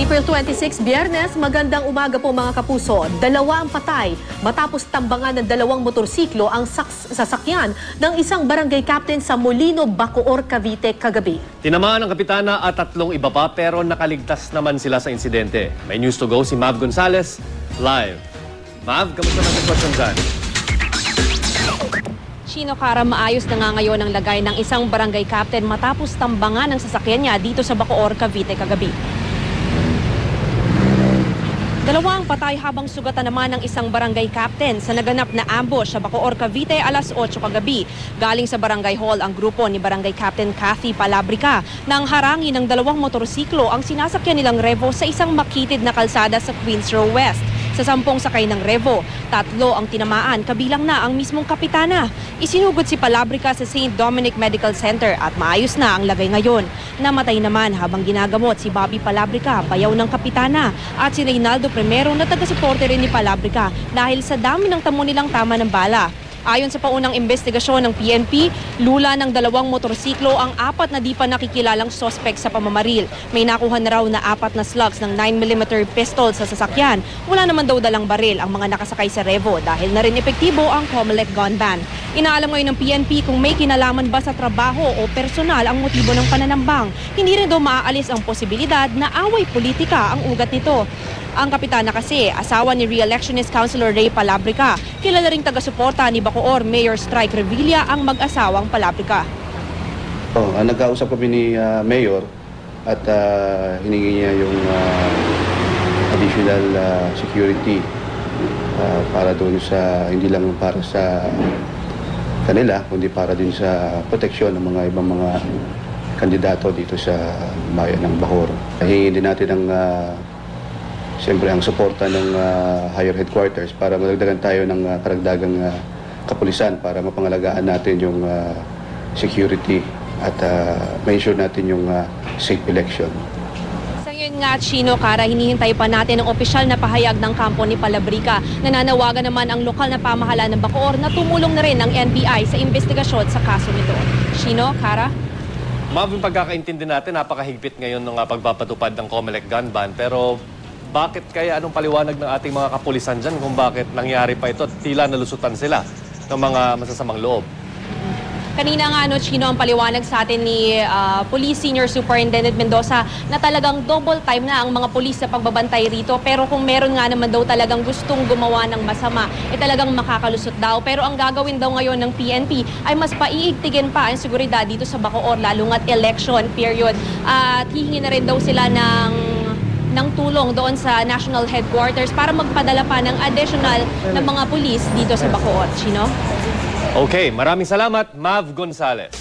April 26, Biyernes, magandang umaga po mga kapuso. Dalawa ang patay matapos tambangan ng dalawang motorsiklo ang sasakyan ng isang barangay captain sa Molino, Bacoor, Cavite kagabi. Tinamaan ang kapitana at 3 iba pa pero nakaligtas naman sila sa insidente. May news to go si Mav Gonzales live. Mav, kamusta na sitwasyon dyan? Chino Cara, maayos na nga ngayon ang lagay ng isang barangay captain matapos tambangan ng sasakyan niya dito sa Bacoor, Cavite kagabi. Dalawang patay habang sugatan naman ng isang barangay captain sa naganap na ambush sa Bacoor, Cavite alas 8 kagabi. Galing sa barangay hall ang grupo ni barangay captain Cathy Palabrica nang harangin ng dalawang motorsiklo ang sinasakyan nilang Revo sa isang makitid na kalsada sa Queens Row West. Sa 10 sakay ng Revo, 3 ang tinamaan, kabilang na ang mismong kapitana. Isinugod si Palabrica sa St. Dominic Medical Center at maayos na ang lagay ngayon. Namatay naman habang ginagamot si Bobby Palabrica, bayaw ng kapitana, at si Reynaldo Primero na taga-suporte rin ni Palabrica dahil sa dami ng tamo nilang tama ng bala. Ayon sa paunang investigasyon ng PNP, lula ng 2 motorsiklo ang 4 na di pa nakikilalang sospek sa pamamaril. May nakuha na raw na 4 na slugs ng 9mm pistol sa sasakyan. Wala naman daw dalang baril ang mga nakasakay sa Revo dahil na rin epektibo ang COMELEC gun ban. Inaalam ngayon ng PNP kung may kinalaman ba sa trabaho o personal ang motibo ng pananambang. Hindi rin daw maaalis ang posibilidad na away politika ang ugat nito. Ang kapitana kasi, asawa ni re-electionist Councilor Ray Palabrica. Kilala ring taga-suporta ni Bacoor Mayor Strike Revilla ang mag-asawang Palabrica. Nagkausap kami ni Mayor at hiningi niya yung additional security para doon sa, hindi lang para sa kanila, kundi para din sa proteksyon ng mga ibang mga kandidato dito sa bayan ng Bacoor. Hingin din natin ang siyempre ang suporta ng higher headquarters para madagdagan tayo ng karagdagang kapulisan para mapangalagaan natin yung security at ma-ensure natin yung safe election. Sa ngayon nga, Chino Cara, hinihintay pa natin ang opisyal na pahayag ng kampo ni Palabrica. Nananawagan naman ang lokal na pamahalaan ng Bacoor na tumulong na rin ang NBI sa investigasyon sa kaso nito. Chino Cara? Mav, yung pagkakaintindi natin, napakahigpit ngayon ng pagpapatupad ng COMELEC gun ban, pero bakit kaya, anong paliwanag ng ating mga kapulisan dyan kung bakit nangyari pa ito at tila nalusutan sila ng mga masasamang loob? Kanina nga, Chino, ang paliwanag sa atin ni Police Senior Superintendent Mendoza na talagang double time na ang mga pulis sa pagbabantay rito. Pero kung meron nga naman daw talagang gustong gumawa ng masama, talagang makakalusot daw. Pero ang gagawin daw ngayon ng PNP ay mas paiigtigin pa ang seguridad dito sa Bacoor, lalo nga't election period. At hihingi na rin daw sila ng tulong doon sa national headquarters para magpadala pa ng additional na mga pulis dito sa Bacoor. Chino? Okay, maraming salamat, Mav Gonzales.